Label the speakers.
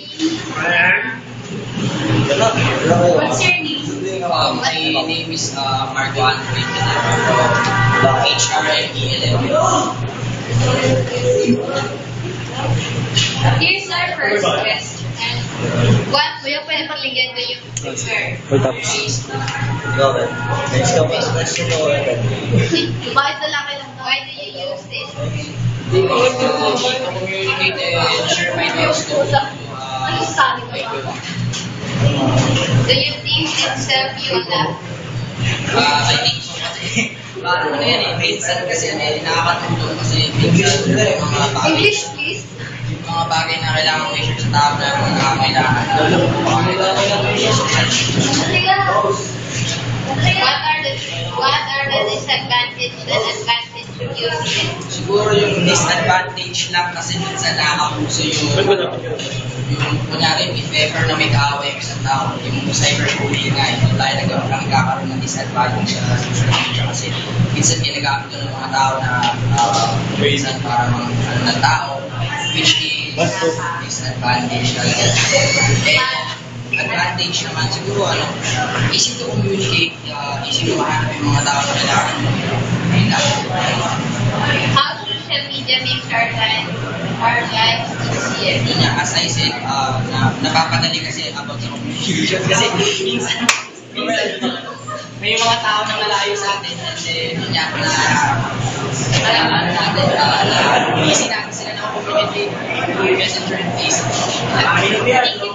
Speaker 1: What's your name?
Speaker 2: My name is Marco Anthony from HRMELM.
Speaker 1: Here's our first question. What will pwede pakinggan ko yung picture?
Speaker 3: Next question mo.
Speaker 1: Bakit lalaki lang? Why do you use this?
Speaker 2: To communicate and share my ideas to
Speaker 1: Ano sabi ko?
Speaker 2: everyone.
Speaker 1: Do you think it's help you a lot?
Speaker 2: I think so kasi parang ano yan minsan kasi nakakatulong kasi minsan mga bagay,
Speaker 1: English, please.
Speaker 2: mga bagay na kailangan i-share sa tao na mga kailangan.
Speaker 1: What are the disadvantages and advantages of using it?
Speaker 2: Siguro yung disadvantage lang kasi dun sa nakakapuso yung kunyari if ever na may kaaway yung isang tao, yung cyberbullying nga, ito tayo nagkakaroon ng disadvantage sa social media kasi minsan ginagamit ko ng mga tao na minsan para mga ano ng tao which is disadvantage talaga. Advantage naman siguro easy to communicate, easy to mahanap yung mga tao na kailangan mo.
Speaker 1: How social media makes our lives easier?
Speaker 2: Yun nga, as I said, napapadali kasi about sa communication kasi minsan may mga tao na malayo sa atin and then yun nga easy natin sila na communicate through Messenger and Facebook.
Speaker 1: Thank you